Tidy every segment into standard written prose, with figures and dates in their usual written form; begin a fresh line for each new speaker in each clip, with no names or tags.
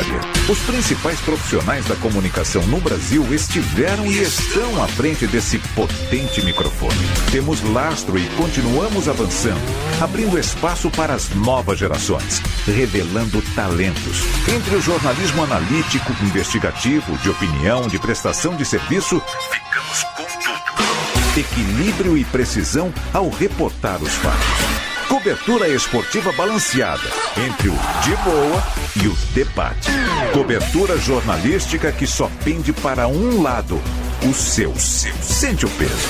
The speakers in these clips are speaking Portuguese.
história. Os principais profissionais da comunicação no Brasil estiveram e estão à frente desse potente microfone. Temos lastro e continuamos avançando, abrindo espaço para as novas gerações, revelando talentos. Entre o jornalismo analítico, investigativo, de opinião, de prestação de serviço, ficamos com tudo. Equilíbrio e precisão ao reportar os fatos. Cobertura esportiva balanceada entre o de boa e o debate. Cobertura jornalística que só pende para um lado, o seu. Sente o peso.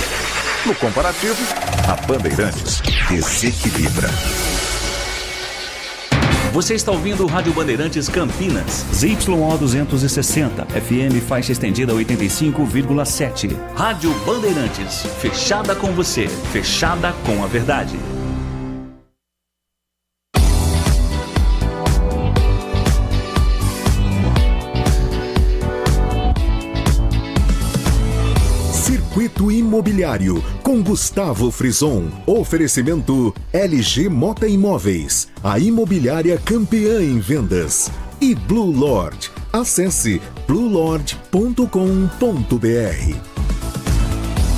No comparativo, a Bandeirantes desequilibra.
Você está ouvindo o Rádio Bandeirantes Campinas.
ZYO 260, FM faixa estendida 85,7.
Rádio Bandeirantes, fechada com você, fechada com a verdade.
Circuito Imobiliário, com Gustavo Frison. Oferecimento LG Mota Imóveis, a imobiliária campeã em vendas. E Blue Lord. Acesse bluelord.com.br.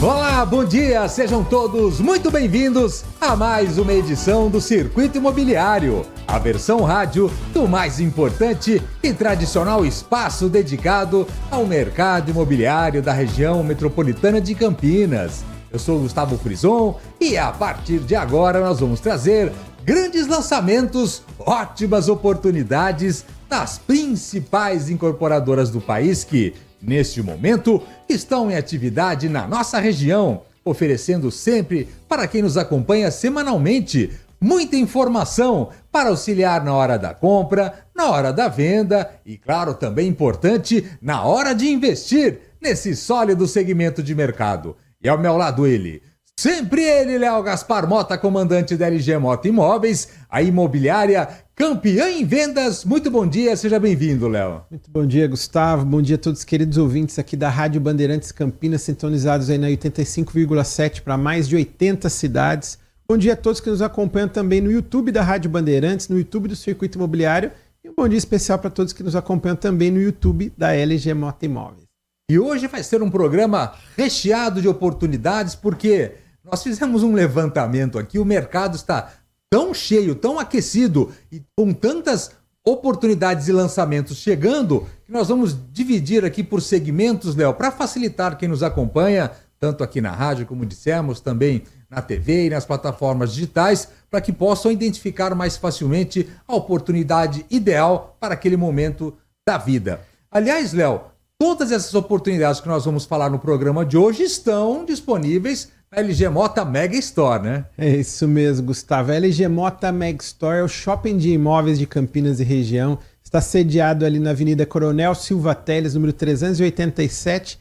Olá, bom dia, sejam todos muito bem-vindos a mais uma edição do Circuito Imobiliário, a versão rádio do mais importante e tradicional espaço dedicado ao mercado imobiliário da região metropolitana de Campinas. Eu sou Gustavo Frison e a partir de agora nós vamos trazer grandes lançamentos, ótimas oportunidades das principais incorporadoras do país que, neste momento, estão em atividade na nossa região, oferecendo sempre para quem nos acompanha semanalmente muita informação para auxiliar na hora da compra, na hora da venda e, claro, também importante, na hora de investir nesse sólido segmento de mercado. E ao meu lado ele, sempre ele, Léo Gaspar Mota, comandante da LG Mota Imóveis, a imobiliária campeã em vendas. Muito bom dia, seja bem-vindo, Léo.
Muito bom dia, Gustavo. Bom dia a todos os queridos ouvintes aqui da Rádio Bandeirantes Campinas, sintonizados aí na 85,7 para mais de 80 cidades. Bom dia a todos que nos acompanham também no YouTube da Rádio Bandeirantes, no YouTube do Circuito Imobiliário. E um bom dia especial para todos que nos acompanham também no YouTube da LG Mota Imóveis.
E hoje vai ser um programa recheado de oportunidades, porque nós fizemos um levantamento aqui, o mercado está tão cheio, tão aquecido e com tantas oportunidades e lançamentos chegando, que nós vamos dividir aqui por segmentos, Léo, para facilitar quem nos acompanha, tanto aqui na rádio, como dissemos, também na TV e nas plataformas digitais, para que possam identificar mais facilmente a oportunidade ideal para aquele momento da vida. Aliás, Léo, todas essas oportunidades que nós vamos falar no programa de hoje estão disponíveis na LG Mota Mega Store, né?
É isso mesmo, Gustavo. A LG Mota Mega Store é o shopping de imóveis de Campinas e região. Está sediado ali na Avenida Coronel Silva Teles, número 387,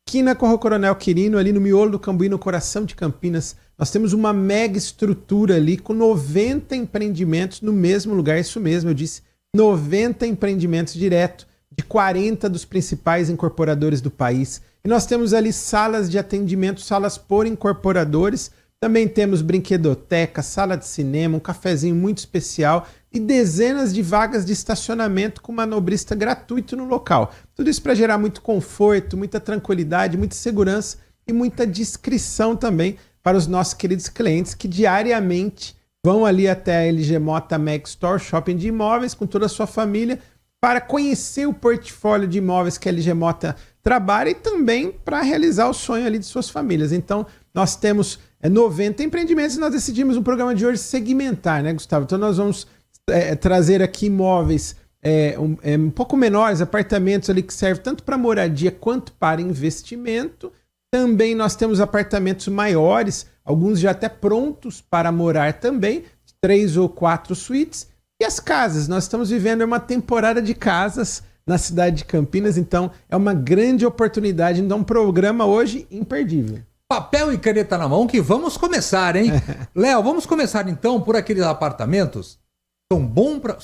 esquina com a Coronel Quirino, ali no miolo do Cambuí, no coração de Campinas. Nós temos uma mega estrutura ali com 90 empreendimentos no mesmo lugar. Isso mesmo, eu disse 90 empreendimentos direto de 40 dos principais incorporadores do país. E nós temos ali salas de atendimento, salas por incorporadores. Também temos brinquedoteca, sala de cinema, um cafezinho muito especial e dezenas de vagas de estacionamento com manobrista gratuito no local. Tudo isso para gerar muito conforto, muita tranquilidade, muita segurança e muita discrição também para os nossos queridos clientes que diariamente vão ali até a LG Mota Mega Store, shopping de imóveis, com toda a sua família, para conhecer o portfólio de imóveis que a LG Mota trabalha e também para realizar o sonho ali de suas famílias. Então, nós temos 90 empreendimentos e nós decidimos no programa de hoje segmentar, né, Gustavo? Então, nós vamos trazer aqui imóveis um pouco menores, apartamentos ali que servem tanto para moradia quanto para investimento. Também nós temos apartamentos maiores, alguns já até prontos para morar também, 3 ou 4 suítes. E as casas, nós estamos vivendo uma temporada de casas na cidade de Campinas, então é uma grande oportunidade, então um programa hoje imperdível.
Papel e caneta na mão que vamos começar, hein? Léo, vamos começar então por aqueles apartamentos que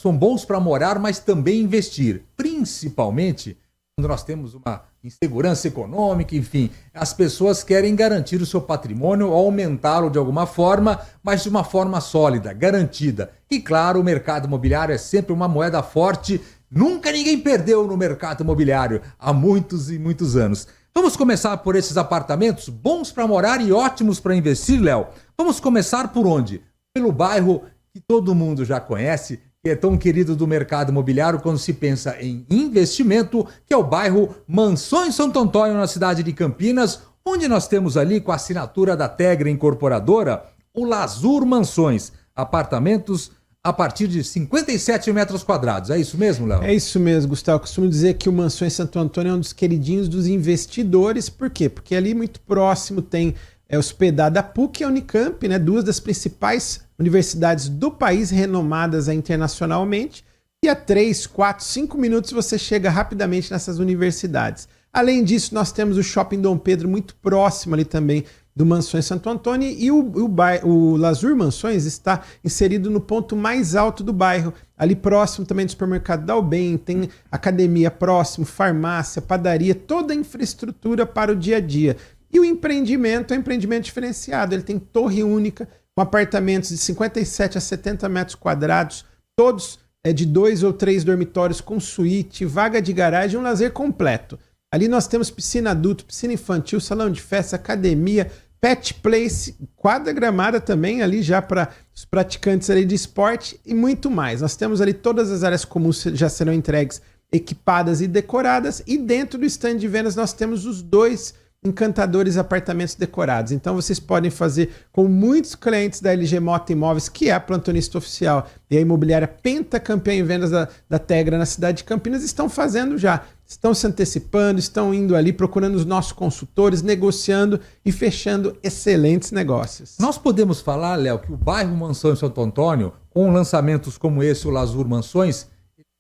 são bons para morar, mas também investir, principalmente quando nós temos uma insegurança econômica, enfim, as pessoas querem garantir o seu patrimônio, aumentá-lo de alguma forma, mas de uma forma sólida, garantida. E claro, o mercado imobiliário é sempre uma moeda forte Nunca ninguém perdeu no mercado imobiliário há muitos e muitos anos. Vamos começar por esses apartamentos bons para morar e ótimos para investir, Léo. Vamos começar por onde? Pelo bairro que todo mundo já conhece, que é tão querido do mercado imobiliário quando se pensa em investimento, que é o bairro Mansões Santo Antônio, na cidade de Campinas, onde nós temos ali, com a assinatura da Tegra Incorporadora, o Lazur Mansões, apartamentos a partir de 57 metros quadrados. É isso mesmo, Léo?
É isso mesmo, Gustavo. Eu costumo dizer que o Mansões Santo Antônio é um dos queridinhos dos investidores. Por quê? Porque ali muito próximo tem hospedada a PUC e a Unicamp, né? Duas das principais universidades do país, renomadas internacionalmente. E a 3, 4, 5 minutos você chega rapidamente nessas universidades. Além disso, nós temos o Shopping Dom Pedro muito próximo ali também do Mansões Santo Antônio, e o Lazur Mansões está inserido no ponto mais alto do bairro, ali próximo também do supermercado Dalben, tem academia próximo, farmácia, padaria, toda a infraestrutura para o dia a dia. E o empreendimento é um empreendimento diferenciado, ele tem torre única, com apartamentos de 57 a 70 metros quadrados, todos de 2 ou 3 dormitórios com suíte, vaga de garagem, um lazer completo. Ali nós temos piscina adulto, piscina infantil, salão de festa, academia, pet place, quadra gramada também ali já para os praticantes ali de esporte e muito mais. Nós temos ali todas as áreas comuns já serão entregues, equipadas e decoradas, e dentro do stand de vendas nós temos os 2 encantadores apartamentos decorados. Então vocês podem fazer com muitos clientes da LG Mota Imóveis, que é a plantonista oficial e a imobiliária pentacampeã em vendas da Tegra na cidade de Campinas, estão fazendo já. Estão se antecipando, estão indo ali procurando os nossos consultores, negociando e fechando excelentes negócios.
Nós podemos falar, Léo, que o bairro Mansões Santo Antônio, com lançamentos como esse, o Lazur Mansões,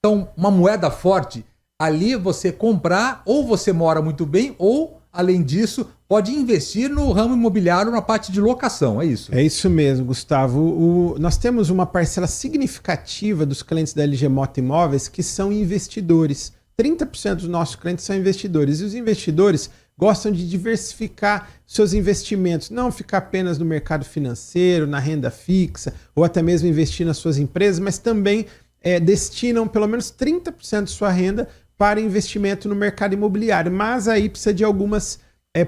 são uma moeda forte. Ali você comprar, ou você mora muito bem, ou, além disso, pode investir no ramo imobiliário na parte de locação, é isso?
É isso mesmo, Gustavo. Nós temos uma parcela significativa dos clientes da LG Mota Imóveis que são investidores. 30% dos nossos clientes são investidores, e os investidores gostam de diversificar seus investimentos, não ficar apenas no mercado financeiro, na renda fixa, ou até mesmo investir nas suas empresas, mas também destinam pelo menos 30% de sua renda para investimento no mercado imobiliário. Mas aí precisa de algumas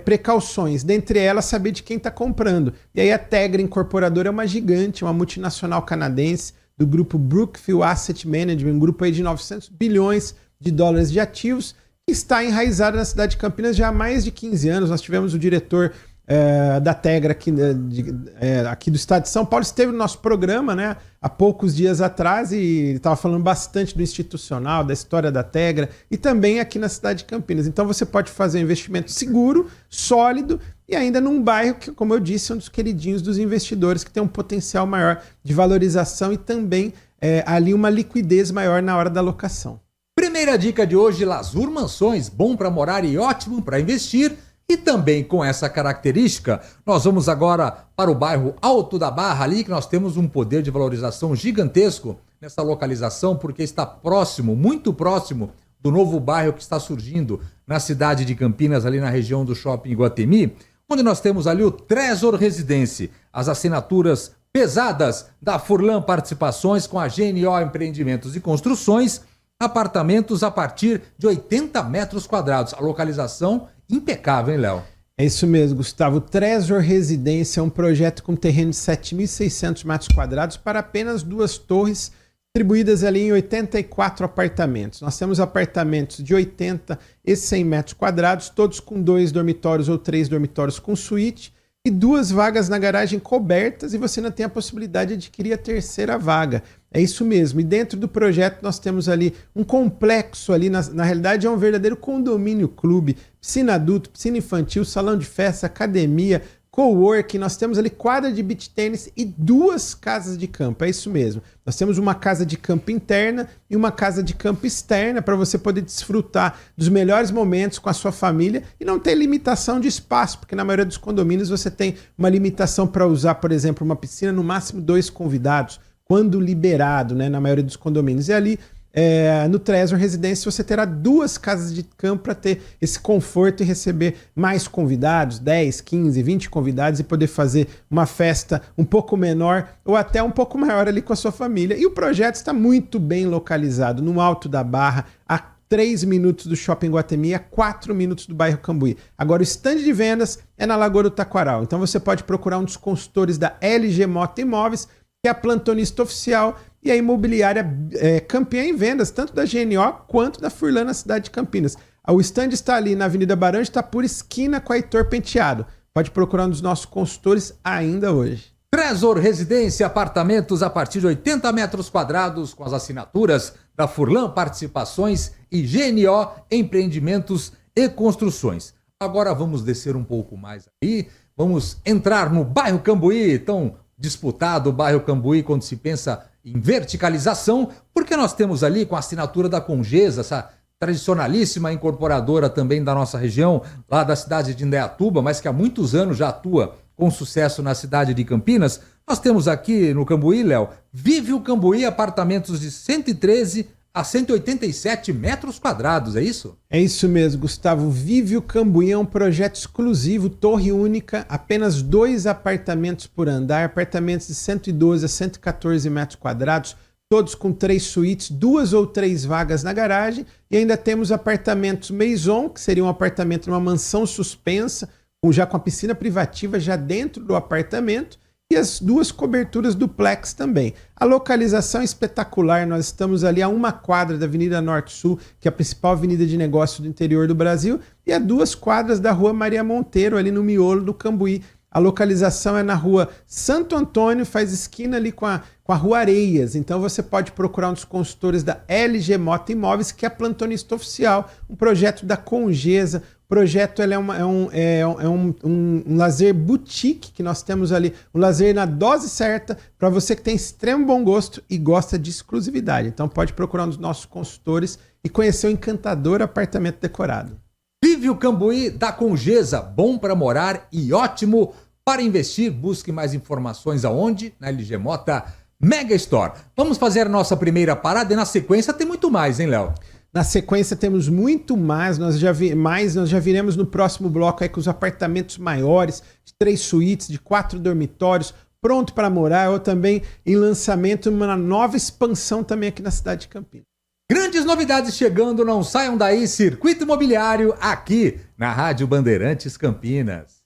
precauções, dentre elas saber de quem está comprando. E aí a Tegra Incorporadora é uma gigante, uma multinacional canadense do grupo Brookfield Asset Management, um grupo aí de 900 bilhões de dólares de ativos, que está enraizada na cidade de Campinas já há mais de 15 anos. Nós tivemos o diretor da Tegra aqui do estado de São Paulo, esteve no nosso programa, né, há poucos dias atrás, e estava falando bastante do institucional, da história da Tegra, e também aqui na cidade de Campinas. Então você pode fazer um investimento seguro, sólido, e ainda num bairro que, como eu disse, é um dos queridinhos dos investidores, que tem um potencial maior de valorização e também ali uma liquidez maior na hora da locação.
Primeira dica de hoje, Lazur Mansões, bom para morar e ótimo para investir. E também com essa característica, nós vamos agora para o bairro Alto da Barra, ali que nós temos um poder de valorização gigantesco nessa localização, porque está próximo, muito próximo do novo bairro que está surgindo na cidade de Campinas, ali na região do Shopping Iguatemi, onde nós temos ali o Trezor Residência, as assinaturas pesadas da Furlan Participações com a GNO Empreendimentos e Construções, apartamentos a partir de 80 metros quadrados. A localização impecável, hein, Léo?
É isso mesmo, Gustavo. O Trezor Residência é um projeto com terreno de 7.600 metros quadrados para apenas 2 torres, distribuídas ali em 84 apartamentos. Nós temos apartamentos de 80 e 100 metros quadrados, todos com 2 dormitórios ou 3 dormitórios com suíte, e 2 vagas na garagem cobertas, e você ainda tem a possibilidade de adquirir a 3ª vaga. É isso mesmo. E dentro do projeto nós temos ali um complexo ali, na realidade é um verdadeiro condomínio clube, piscina adulto, piscina infantil, salão de festa, academia, coworking, nós temos ali quadra de beach tênis e 2 casas de campo, é isso mesmo. Nós temos uma casa de campo interna e uma casa de campo externa para você poder desfrutar dos melhores momentos com a sua família e não ter limitação de espaço, porque na maioria dos condomínios você tem uma limitação para usar, por exemplo, uma piscina, no máximo 2 convidados, quando liberado, né, na maioria dos condomínios. E ali no Treasure Residência você terá 2 casas de campo para ter esse conforto e receber mais convidados, 10, 15, 20 convidados e poder fazer uma festa um pouco menor ou até um pouco maior ali com a sua família. E o projeto está muito bem localizado, no Alto da Barra, a 3 minutos do Shopping Guatemi, a 4 minutos do bairro Cambuí. Agora o stand de vendas é na Lagoa do Taquaral, então você pode procurar um dos consultores da LG Mota Imóveis, que é a plantonista oficial e a imobiliária campeã em vendas, tanto da GNO quanto da Furlan na cidade de Campinas. O stand está ali na Avenida Barão de Itapura, esquina com a Heitor Penteado. Pode procurar um dos nossos consultores ainda hoje.
Treasure Residência, apartamentos a partir de 80 metros quadrados, com as assinaturas da Furlan Participações e GNO Empreendimentos e Construções. Agora vamos descer um pouco mais aí, vamos entrar no bairro Cambuí, tão disputado o bairro Cambuí quando se pensa em verticalização, porque nós temos ali com a assinatura da Congesa, essa tradicionalíssima incorporadora também da nossa região, lá da cidade de Indaiatuba, mas que há muitos anos já atua com sucesso na cidade de Campinas. Nós temos aqui no Cambuí, Léo, Vive o Cambuí, apartamentos de 113 a 187 metros quadrados, é isso?
É isso mesmo, Gustavo. Vive o Cambuí é um projeto exclusivo, torre única, apenas 2 apartamentos por andar, apartamentos de 112 a 114 metros quadrados, todos com 3 suítes, 2 ou 3 vagas na garagem, e ainda temos apartamentos Maison, que seria um apartamento numa mansão suspensa, já com a piscina privativa já dentro do apartamento, e as 2 coberturas duplex também. A localização é espetacular, nós estamos ali a 1 quadra da Avenida Norte-Sul, que é a principal avenida de negócio do interior do Brasil, e a 2 quadras da Rua Maria Monteiro, ali no miolo do Cambuí. A localização é na Rua Santo Antônio, faz esquina ali com a Rua Areias. Então você pode procurar um dos consultores da LG Mota Imóveis, que é a plantonista oficial, um projeto da Congesa. O projeto ele é um lazer boutique que nós temos ali, um lazer na dose certa para você que tem extremo bom gosto e gosta de exclusividade. Então pode procurar um dos nossos consultores e conhecer o encantador apartamento decorado.
Vive o Cambuí da Congesa, bom para morar e ótimo para investir. Busque mais informações aonde? Na LG Mota Mega Store. Vamos fazer a nossa primeira parada e na sequência tem muito mais, hein, Léo?
Na sequência temos muito mais, nós já viremos no próximo bloco aí com os apartamentos maiores, de 3 suítes, de 4 dormitórios, pronto para morar, ou também em lançamento uma nova expansão também aqui na cidade de Campinas.
Grandes novidades chegando, não saiam daí, Circuito Imobiliário, aqui na Rádio Bandeirantes Campinas.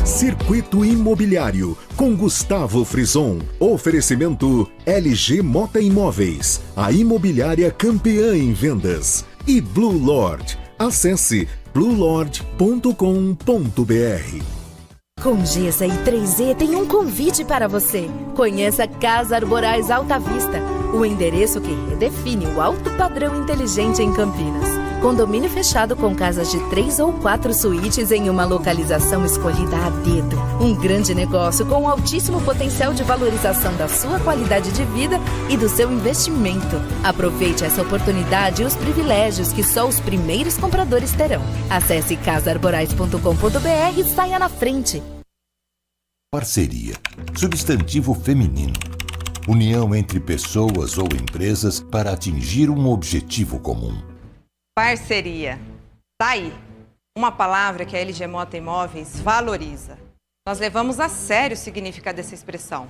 Circuito Imobiliário, com Gustavo Frison. Oferecimento LG Mota Imóveis, a imobiliária campeã em vendas. E Blue Lord. Acesse bluelord.com.br.
Congesa e 3E tem um convite para você. Conheça Casa Arborais Alta Vista, o endereço que redefine o alto padrão inteligente em Campinas. Condomínio fechado com casas de 3 ou 4 suítes em uma localização escolhida a dedo. Um grande negócio com altíssimo potencial de valorização da sua qualidade de vida e do seu investimento. Aproveite essa oportunidade e os privilégios que só os primeiros compradores terão. Acesse casaarborais.com.br e saia na frente.
Parceria. Substantivo feminino. União entre pessoas ou empresas para atingir um objetivo comum.
Parceria. Tá aí. Uma palavra que a LG Mota Imóveis valoriza. Nós levamos a sério o significado dessa expressão.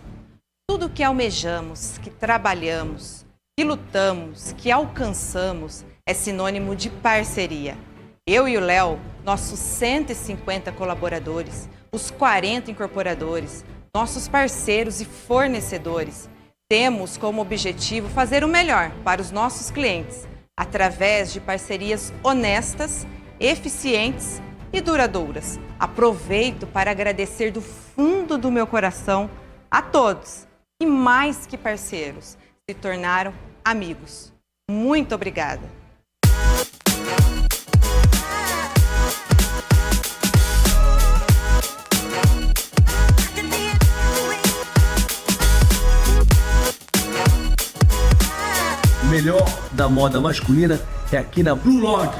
Tudo que almejamos, que trabalhamos, que lutamos, que alcançamos é sinônimo de parceria. Eu e o Léo, nossos 150 colaboradores, os 40 incorporadores, nossos parceiros e fornecedores, temos como objetivo fazer o melhor para os nossos clientes, através de parcerias honestas, eficientes e duradouras. Aproveito para agradecer do fundo do meu coração a todos que, mais que parceiros, se tornaram amigos. Muito obrigada!
O melhor da moda masculina é aqui na Blue Lord.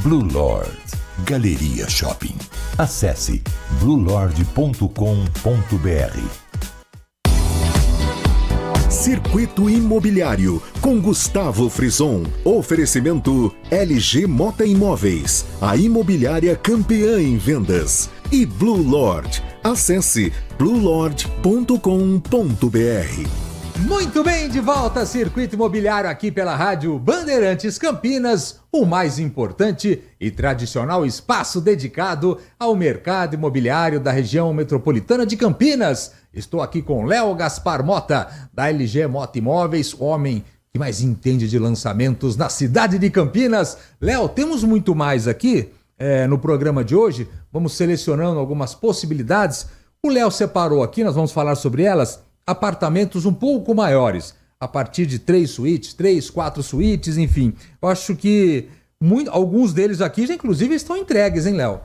Blue Lord Galeria Shopping. Acesse bluelord.com.br.
Circuito Imobiliário, com Gustavo Frison. Oferecimento LG Mota Imóveis, a imobiliária campeã em vendas. E Blue Lord. Acesse bluelord.com.br.
Muito bem, de volta a Circuito Imobiliário aqui pela Rádio Bandeirantes Campinas, o mais importante e tradicional espaço dedicado ao mercado imobiliário da região metropolitana de Campinas. Estou aqui com Léo Gaspar Mota, da LG Mota Imóveis, o homem que mais entende de lançamentos na cidade de Campinas. Léo, temos muito mais aqui no programa de hoje, vamos selecionando algumas possibilidades. O Léo separou aqui, nós vamos falar sobre elas, apartamentos um pouco maiores, a partir de 3 suítes, 3, 4 suítes, enfim. Eu acho que alguns deles aqui já inclusive estão entregues, hein, Léo?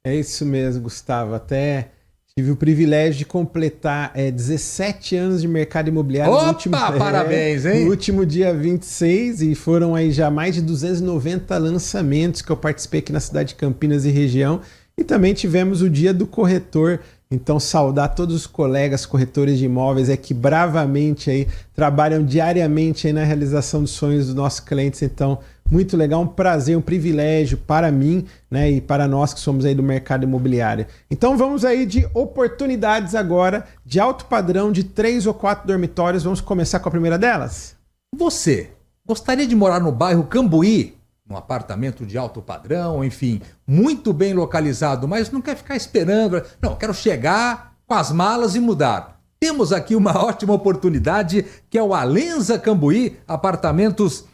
É isso mesmo, Gustavo. Até tive o privilégio de completar 17 anos de mercado imobiliário.
Parabéns, hein?
No último dia 26, e foram aí já mais de 290 lançamentos que eu participei aqui na cidade de Campinas e região. E também tivemos o dia do corretor. Então, saudar todos os colegas corretores de imóveis que bravamente aí trabalham diariamente aí na realização dos sonhos dos nossos clientes. Então, muito legal, um prazer, um privilégio para mim, né, e para nós que somos aí do mercado imobiliário. Então, vamos aí de oportunidades agora de alto padrão de 3 ou 4 dormitórios. Vamos começar com a primeira delas?
Você gostaria de morar no bairro Cambuí? Num apartamento de alto padrão, enfim, muito bem localizado, mas não quer ficar esperando. Não, quero chegar com as malas e mudar. Temos aqui uma ótima oportunidade, que é o Alenza Cambuí, apartamentos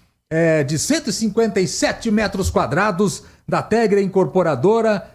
de 157 metros quadrados, da Tegra Incorporadora,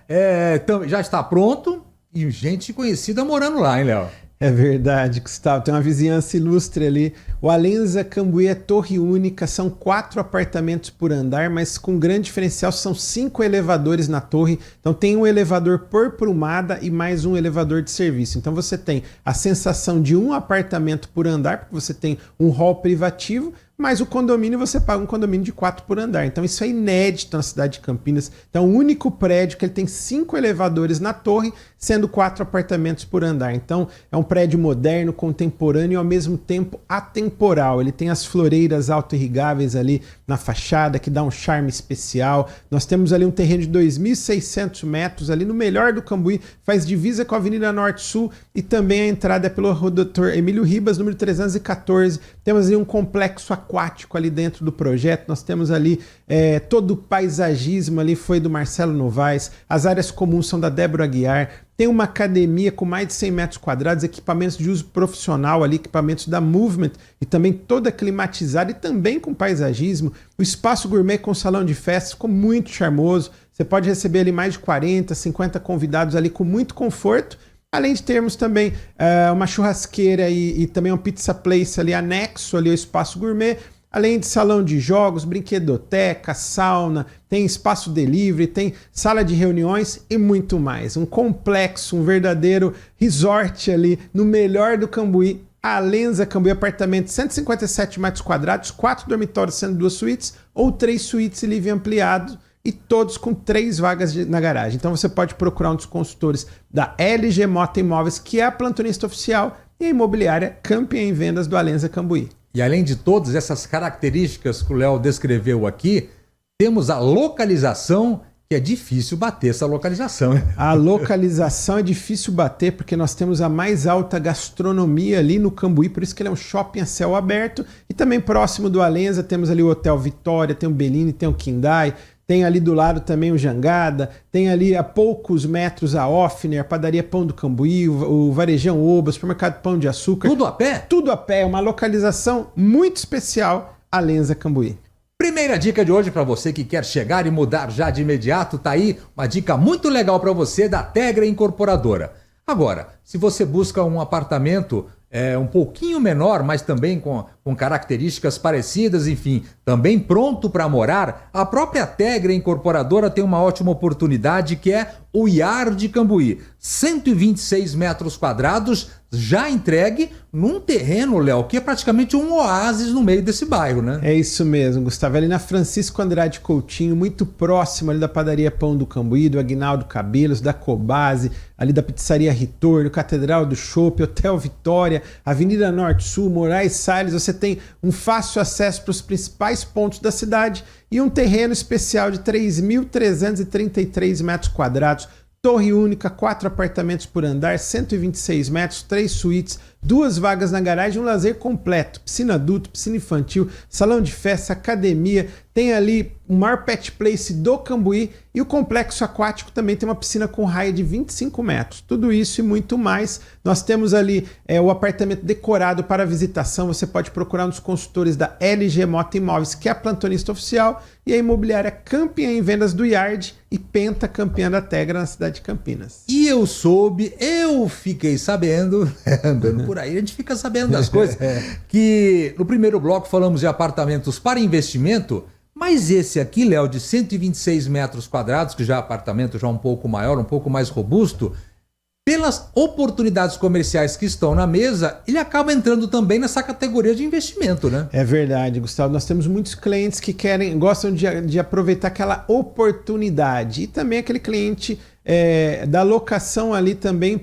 já está pronto e gente conhecida morando lá, hein, Léo?
É verdade, Gustavo. Tem uma vizinhança ilustre ali. O Alenza Cambuí é torre única, são 4 apartamentos por andar, mas com grande diferencial são 5 elevadores na torre. Então tem um elevador por prumada e mais um elevador de serviço. Então você tem a sensação de um apartamento por andar, porque você tem um hall privativo, mas o condomínio você paga um condomínio de 4 por andar. Então isso é inédito na cidade de Campinas. Então o único prédio que ele tem 5 elevadores na torre, sendo 4 apartamentos por andar. Então é um prédio moderno, contemporâneo e ao mesmo tempo atemporal. Ele tem as floreiras auto-irrigáveis ali na fachada, que dá um charme especial. Nós temos ali um terreno de 2.600 metros, ali no melhor do Cambuí, faz divisa com a Avenida Norte-Sul e também a entrada é pelo Dr. Emílio Ribas, número 314. Temos ali um complexo aquático ali dentro do projeto. Nós temos ali todo o paisagismo ali foi do Marcelo Novaes. As áreas comuns são da Débora Aguiar. Tem uma academia com mais de 100 metros quadrados, equipamentos de uso profissional ali, equipamentos da Movement e também toda climatizada e também com paisagismo. O espaço gourmet com salão de festas ficou muito charmoso. Você pode receber ali mais de 40, 50 convidados ali com muito conforto. Além de termos também uma churrasqueira e também um pizza place ali anexo ali ao espaço gourmet. Além de salão de jogos, brinquedoteca, sauna, tem espaço delivery, tem sala de reuniões e muito mais. Um complexo, um verdadeiro resort ali no melhor do Cambuí. A Alenza Cambuí, apartamento de 157 metros quadrados, 4 dormitórios sendo 2 suítes ou 3 suítes e livre ampliado e todos com 3 vagas na garagem. Então você pode procurar um dos consultores da LG Mota Imóveis, que é a plantonista oficial e a imobiliária campeã em vendas do Alenza Cambuí.
E além de todas essas características que o Léo descreveu aqui, temos a localização, que é difícil bater essa localização.
A localização é difícil bater porque nós temos a mais alta gastronomia ali no Cambuí, por isso que ele é um shopping a céu aberto. E também próximo do Alenza temos ali o Hotel Vitória, tem o Bellini, tem o Kindai, tem ali do lado também o Jangada, tem ali a poucos metros a Offner, a padaria Pão do Cambuí, o Varejão Oba, o supermercado Pão de Açúcar.
Tudo a pé?
Tudo a pé, uma localização muito especial, Alenza Cambuí.
Primeira dica de hoje para você que quer chegar e mudar já de imediato, tá aí uma dica muito legal para você da Tegra Incorporadora. Agora, se você busca um apartamento um pouquinho menor, mas também com características parecidas, enfim, também pronto para morar, a própria Tegra Incorporadora tem uma ótima oportunidade, que é o Yard Cambuí. 126 metros quadrados, já entregue num terreno, Léo, que é praticamente um oásis no meio desse bairro, né?
É isso mesmo, Gustavo. Ali na Francisco Andrade Coutinho, muito próximo ali da padaria Pão do Cambuí, do Aguinaldo Cabelos, da Cobase, ali da pizzaria Ritorno, Catedral do Chopp, Hotel Vitória, Avenida Norte-Sul, Moraes Salles. Você tem um fácil acesso para os principais pontos da cidade e um terreno especial de 3.333 metros quadrados, torre única, 4 apartamentos por andar, 126 metros, 3 suítes, 2 vagas na garagem, um lazer completo, piscina adulto, piscina infantil, salão de festa, academia, tem ali o maior pet place do Cambuí e o complexo aquático também tem uma piscina com raia de 25 metros. Tudo isso e muito mais. Nós temos ali o apartamento decorado para visitação. Você pode procurar nos consultores da LG Mota Imóveis, que é a plantonista oficial, e a imobiliária campeã em vendas do Yard e Penta campeã da Tegra na cidade de Campinas.
E eu fiquei sabendo, andando por aí, a gente fica sabendo das coisas, que no primeiro bloco falamos de apartamentos para investimento, mas esse aqui, Léo, de 126 metros quadrados, que já é apartamento já um pouco maior, um pouco mais robusto, pelas oportunidades comerciais que estão na mesa, ele acaba entrando também nessa categoria de investimento, né?
É verdade, Gustavo. Nós temos muitos clientes que gostam de aproveitar aquela oportunidade. E também aquele cliente da locação ali também,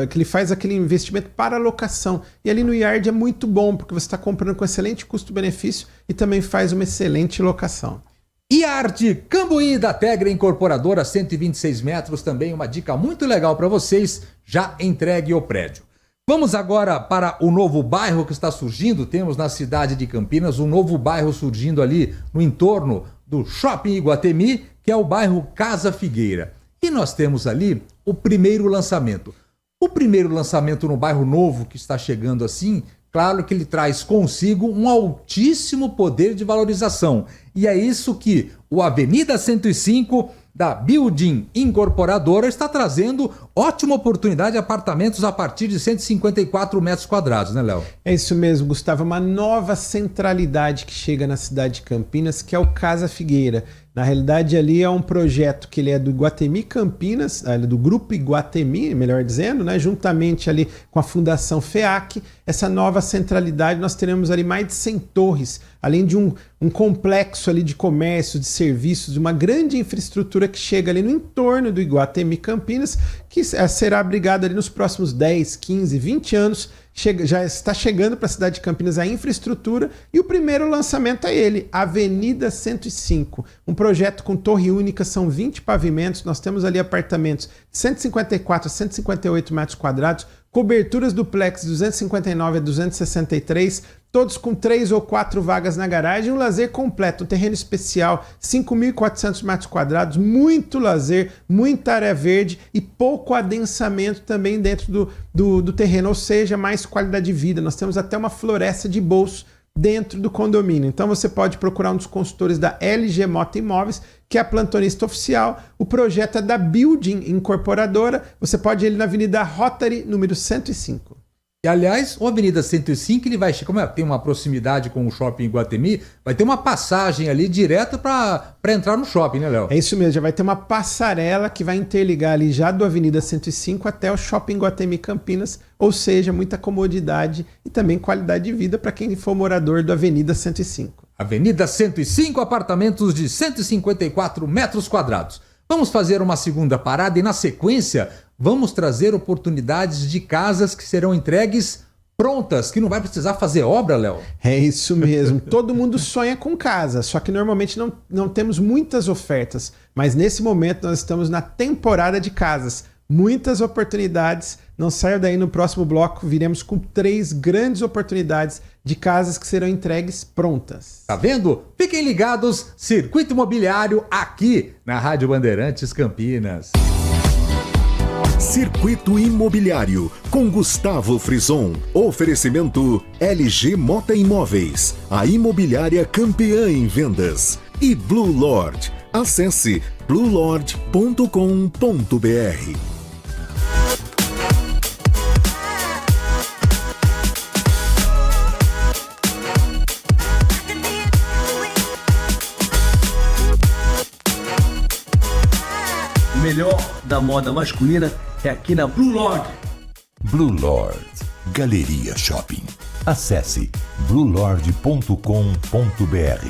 que ele faz aquele investimento para locação. E ali no Yard é muito bom, porque você está comprando com excelente custo-benefício e também faz uma excelente locação.
Yard Cambuí da Tegra Incorporadora, 126 metros, também uma dica muito legal para vocês, já entregue o prédio. Vamos agora para o novo bairro que está surgindo. Temos na cidade de Campinas um novo bairro surgindo ali no entorno do Shopping Iguatemi, que é o bairro Casa Figueira. E nós temos ali o primeiro lançamento. O primeiro lançamento no bairro novo que está chegando assim, claro que ele traz consigo um altíssimo poder de valorização. E é isso que o Avenida 105 da Building Incorporadora está trazendo. Ótima oportunidade de apartamentos a partir de 154 metros quadrados, né, Léo?
É isso mesmo, Gustavo. Uma nova centralidade que chega na cidade de Campinas, que é o Casa Figueira. Na realidade, ali é um projeto que ele é do Iguatemi Campinas, do Grupo Iguatemi, melhor dizendo, né? Juntamente ali com a Fundação FEAC. Essa nova centralidade, nós teremos ali mais de 100 torres, além de um complexo ali de comércio, de serviços, de uma grande infraestrutura que chega ali no entorno do Iguatemi Campinas, que será abrigado ali nos próximos 10, 15, 20 anos. Já está chegando para a cidade de Campinas a infraestrutura e o primeiro lançamento é ele, Avenida 105. Um projeto com torre única, são 20 pavimentos, nós temos ali apartamentos de 154 a 158 metros quadrados, coberturas duplex 259 a 263, todos com 3 ou 4 vagas na garagem, um lazer completo, um terreno especial, 5.400 metros quadrados, muito lazer, muita área verde e pouco adensamento também dentro do terreno, ou seja, mais qualidade de vida. Nós temos até uma floresta de bolso dentro do condomínio. Então você pode procurar um dos consultores da LG Mota Imóveis, que é a plantonista oficial. O projeto é da Building Incorporadora. Você pode ir na Avenida Rotary, número 105.
E, aliás, o Avenida 105, ele vai, como tem uma proximidade com o Shopping Iguatemi, vai ter uma passagem ali direta para entrar no shopping, né, Léo?
É isso mesmo, já vai ter uma passarela que vai interligar ali já do Avenida 105 até o Shopping Iguatemi Campinas, ou seja, muita comodidade e também qualidade de vida para quem for morador do Avenida 105.
Avenida 105, apartamentos de 154 metros quadrados. Vamos fazer uma segunda parada e, na sequência, vamos trazer oportunidades de casas que serão entregues prontas, que não vai precisar fazer obra, Léo.
É isso mesmo. Todo mundo sonha com casa, só que normalmente não temos muitas ofertas. Mas nesse momento nós estamos na temporada de casas. Muitas oportunidades. Não saia daí, no próximo bloco viremos com 3 grandes oportunidades de casas que serão entregues prontas.
Tá vendo? Fiquem ligados, Circuito Imobiliário aqui na Rádio Bandeirantes Campinas.
Circuito Imobiliário com Gustavo Frison. Oferecimento LG Mota Imóveis, a imobiliária campeã em vendas. E Blue Lord. Acesse bluelord.com.br.
melhor da moda masculina é aqui na Blue Lord.
Blue Lord Galeria Shopping. Acesse bluelord.com.br.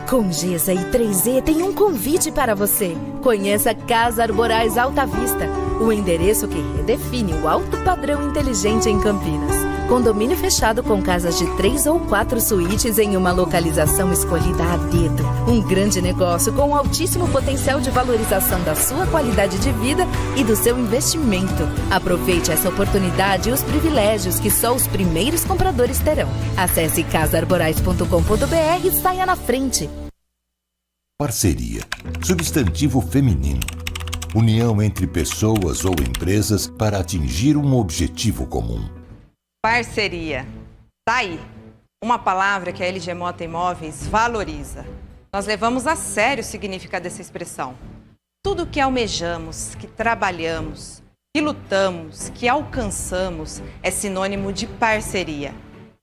Com Gesa e 3E tem um convite para você. Conheça Casa Arborais Alta Vista, o endereço que redefine o alto padrão inteligente em Campinas. Condomínio fechado com casas de 3 ou 4 suítes em uma localização escolhida a dedo. Um grande negócio com altíssimo potencial de valorização da sua qualidade de vida e do seu investimento. Aproveite essa oportunidade e os privilégios que só os primeiros compradores terão. Acesse casaarborais.com.br e saia na frente.
Parceria. Substantivo feminino. União entre pessoas ou empresas para atingir um objetivo comum.
Parceria. Tá aí. Uma palavra que a LG Mota Imóveis valoriza. Nós levamos a sério o significado dessa expressão. Tudo que almejamos, que trabalhamos, que lutamos, que alcançamos é sinônimo de parceria.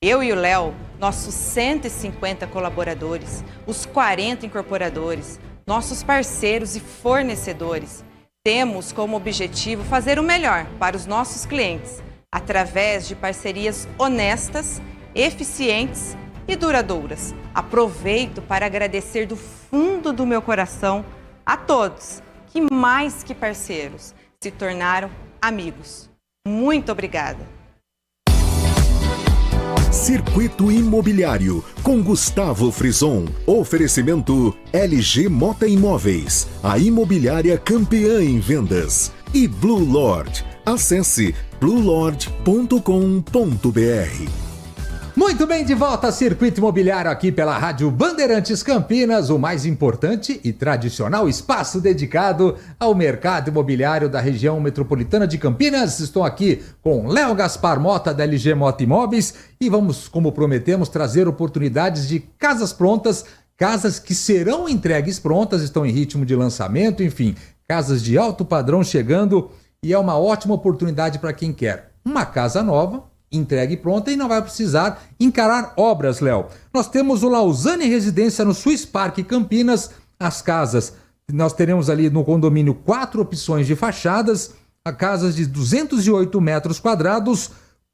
Eu e o Léo, nossos 150 colaboradores, os 40 incorporadores, nossos parceiros e fornecedores, temos como objetivo fazer o melhor para os nossos clientes, através de parcerias honestas, eficientes e duradouras. Aproveito para agradecer do fundo do meu coração a todos que, mais que parceiros, se tornaram amigos. Muito obrigada.
Circuito Imobiliário, com Gustavo Frison. Oferecimento LG Mota Imóveis, a imobiliária campeã em vendas. E Blue Lord. Acesse bluelord.com.br.
Muito bem, de volta a Circuito Imobiliário aqui pela Rádio Bandeirantes Campinas, o mais importante e tradicional espaço dedicado ao mercado imobiliário da região metropolitana de Campinas. Estou aqui com Léo Gaspar Mota, da LG Mota Imóveis, e vamos, como prometemos, trazer oportunidades de casas prontas, casas que serão entregues prontas, estão em ritmo de lançamento, enfim, casas de alto padrão chegando, e é uma ótima oportunidade para quem quer uma casa nova, entregue pronta e não vai precisar encarar obras, Léo. Nós temos o Lausanne Residência no Swiss Park Campinas. As casas, nós teremos ali no condomínio 4 opções de fachadas, casas de 208 metros quadrados,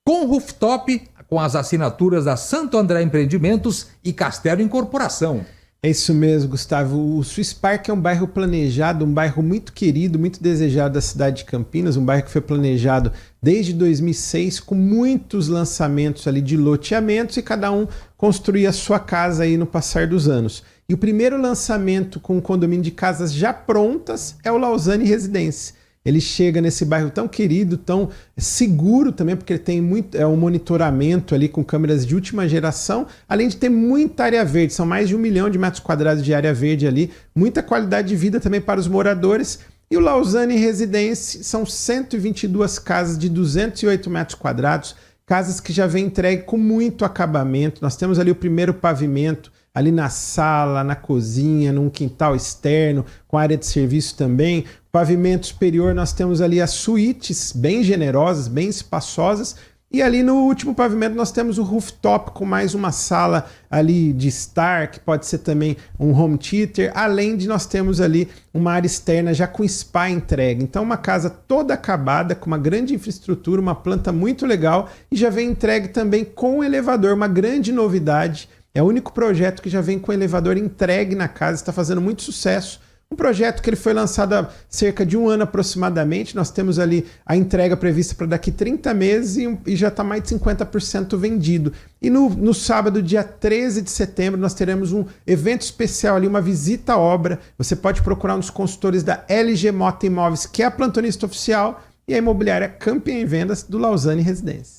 com rooftop, com as assinaturas da Santo André Empreendimentos e Castelo Incorporação.
É isso mesmo, Gustavo. O Swiss Park é um bairro planejado, um bairro muito querido, muito desejado da cidade de Campinas, um bairro que foi planejado desde 2006, com muitos lançamentos ali de loteamentos, e cada um construía a sua casa aí no passar dos anos. E o primeiro lançamento com um condomínio de casas já prontas é o Lausanne Residência. Ele chega nesse bairro tão querido, tão seguro também, porque ele tem um monitoramento ali com câmeras de última geração, além de ter muita área verde. São mais de 1 milhão de metros quadrados de área verde ali, muita qualidade de vida também para os moradores. E o Lausanne Residência são 122 casas de 208 metros quadrados, casas que já vem entregue com muito acabamento. Nós temos ali o primeiro pavimento, ali na sala, na cozinha, num quintal externo, com área de serviço também. Pavimento superior, nós temos ali as suítes bem generosas, bem espaçosas. E ali no último pavimento nós temos o rooftop com mais uma sala ali de estar, que pode ser também um home theater, além de nós temos ali uma área externa já com spa entregue. Então uma casa toda acabada, com uma grande infraestrutura, uma planta muito legal, e já vem entregue também com elevador, uma grande novidade. É o único projeto que já vem com elevador entregue na casa, está fazendo muito sucesso. Um projeto que ele foi lançado há cerca de 1 ano aproximadamente. Nós temos ali a entrega prevista para daqui 30 meses e já está mais de 50% vendido. E no sábado, dia 13 de setembro, nós teremos um evento especial ali, uma visita à obra. Você pode procurar um dos consultores da LG Mota Imóveis, que é a plantonista oficial, e a imobiliária campeã em vendas do Lausanne Residência.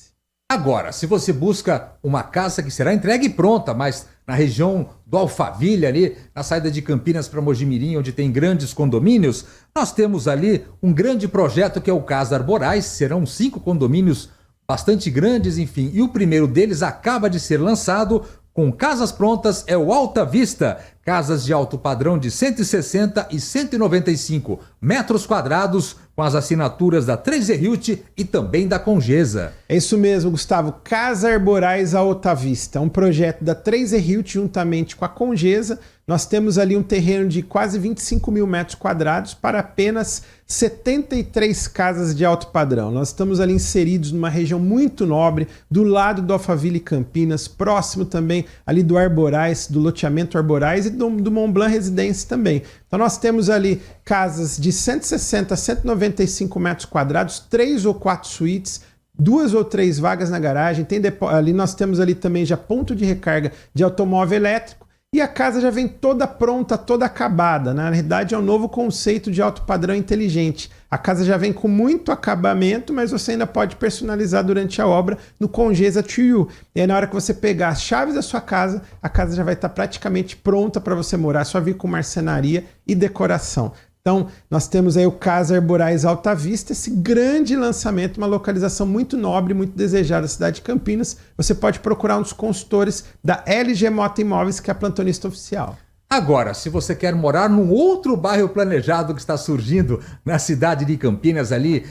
Agora, se você busca uma casa que será entregue pronta, mas na região do Alphaville, ali na saída de Campinas para Mojimirim, onde tem grandes condomínios, nós temos ali um grande projeto que é o Casa Arborais. Serão 5 condomínios bastante grandes, enfim, e o primeiro deles acaba de ser lançado com casas prontas, é o Alta Vista. Casas de alto padrão de 160 e 195 metros quadrados, com as assinaturas da 3E Realty e também da Congesa.
É isso mesmo, Gustavo. Casa Arborais Alta Vista, um projeto da 3E Realty juntamente com a Congesa. Nós temos ali um terreno de quase 25 mil metros quadrados para apenas 73 casas de alto padrão. Nós estamos ali inseridos numa região muito nobre, do lado do Alphaville Campinas, próximo também ali do Arborais, do loteamento Arborais e do Mont Blanc Residência também. Então nós temos ali casas de 160 a 195 metros quadrados, 3 ou 4 suítes, 2 ou 3 vagas na garagem. Ali nós temos ali também já ponto de recarga de automóvel elétrico. E a casa já vem toda pronta, toda acabada. Na realidade, é um novo conceito de alto padrão inteligente. A casa já vem com muito acabamento, mas você ainda pode personalizar durante a obra no Congesa to You. E aí, na hora que você pegar as chaves da sua casa, a casa já vai estar praticamente pronta para você morar. Só vir com marcenaria e decoração. Então, nós temos aí o Casa Arborais Alta Vista, esse grande lançamento, uma localização muito nobre, muito desejada da cidade de Campinas. Você pode procurar um dos consultores da LG Mota Imóveis, que é a plantonista oficial.
Agora, se você quer morar num outro bairro planejado que está surgindo na cidade de Campinas, ali,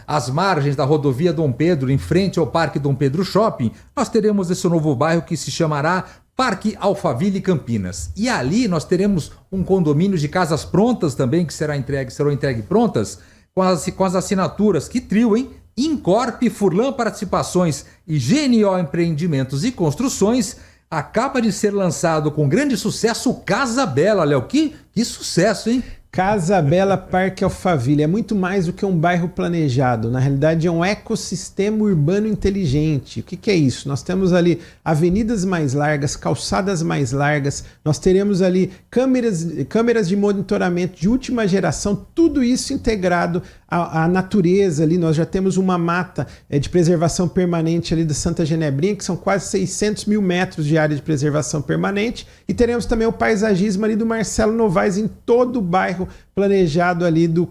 às margens da rodovia Dom Pedro, em frente ao Parque Dom Pedro Shopping, nós teremos esse novo bairro que se chamará Parque Alphaville Campinas. E ali nós teremos um condomínio de casas prontas também, que serão entregues prontas, com as assinaturas, que trio, hein? Incorp, Furlan Participações e GNO Empreendimentos e Construções. Acaba de ser lançado com grande sucesso o Casa Bela, Léo. Que sucesso, hein?
Casa Bela Parque Alphaville é muito mais do que um bairro planejado. Na realidade, é um ecossistema urbano inteligente. O que é isso? Nós temos ali avenidas mais largas, calçadas mais largas, nós teremos ali câmeras de monitoramento de última geração, tudo isso integrado à natureza ali. Nós já temos uma mata de preservação permanente ali da Santa Genebrinha, que são quase 600 mil metros de área de preservação permanente, e teremos também o paisagismo ali do Marcelo Novaes em todo o bairro planejado ali do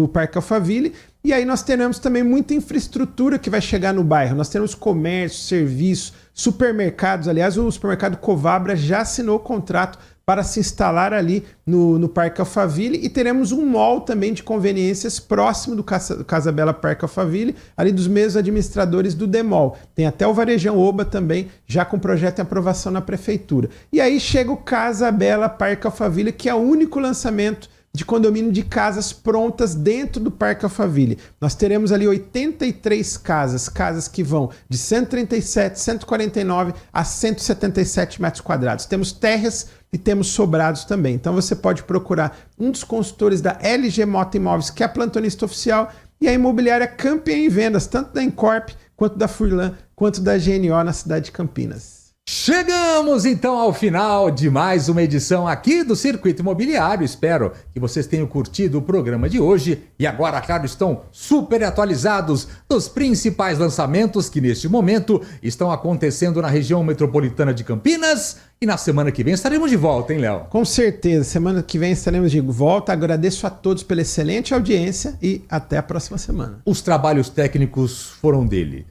Parque Alphaville. E aí nós teremos também muita infraestrutura que vai chegar no bairro. Nós temos comércio, serviços, supermercados. Aliás, o supermercado Covabra já assinou o contrato para se instalar ali no Parque Alphaville, e teremos um mall também de conveniências próximo do Casa Bela Parque Alphaville, ali dos mesmos administradores do Demol. Tem até o Varejão Oba também, já com projeto em aprovação na prefeitura. E aí chega o Casa Bela Parque Alphaville, que é o único lançamento de condomínio de casas prontas dentro do Parque Alphaville. Nós teremos ali 83 casas que vão de 137, 149 a 177 metros quadrados. Temos terras e temos sobrados também. Então você pode procurar um dos consultores da LG Mota Imóveis, que é a plantonista oficial, e a imobiliária campeã em vendas, tanto da Incorp, quanto da Furlan, quanto da GNO na cidade de Campinas.
Chegamos então ao final de mais uma edição aqui do Circuito Imobiliário. Espero que vocês tenham curtido o programa de hoje e agora, claro, estão super atualizados dos principais lançamentos que neste momento estão acontecendo na região metropolitana de Campinas. E na semana que vem estaremos de volta, hein, Léo?
Com certeza, semana que vem estaremos de volta. Agradeço a todos pela excelente audiência e até a próxima semana.
Os trabalhos técnicos foram dele.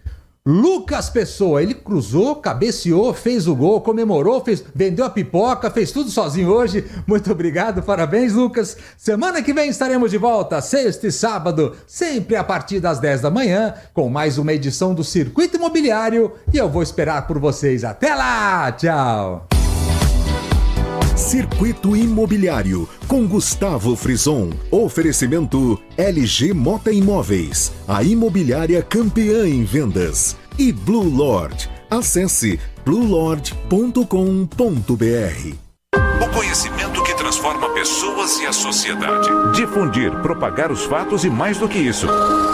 Lucas Pessoa, ele cruzou, cabeceou, fez o gol, comemorou, vendeu a pipoca, fez tudo sozinho hoje. Muito obrigado, parabéns, Lucas. Semana que vem estaremos de volta, sexta e sábado, sempre a partir das 10 da manhã, com mais uma edição do Circuito Imobiliário. E eu vou esperar por vocês. Até lá, tchau!
Circuito Imobiliário, com Gustavo Frison. Oferecimento LG Mota Imóveis, a imobiliária campeã em vendas. E Blue Lord. Acesse bluelord.com.br.
O conhecimento que transforma pessoas e a sociedade. Difundir, propagar os fatos e mais do que isso.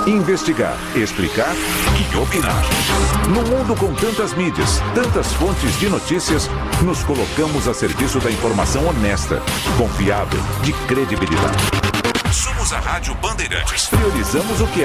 Investigar, explicar e opinar. No mundo com tantas mídias, tantas fontes de notícias, nos colocamos a serviço da informação honesta, confiável, de credibilidade. Somos a Rádio Bandeirantes. Priorizamos o que é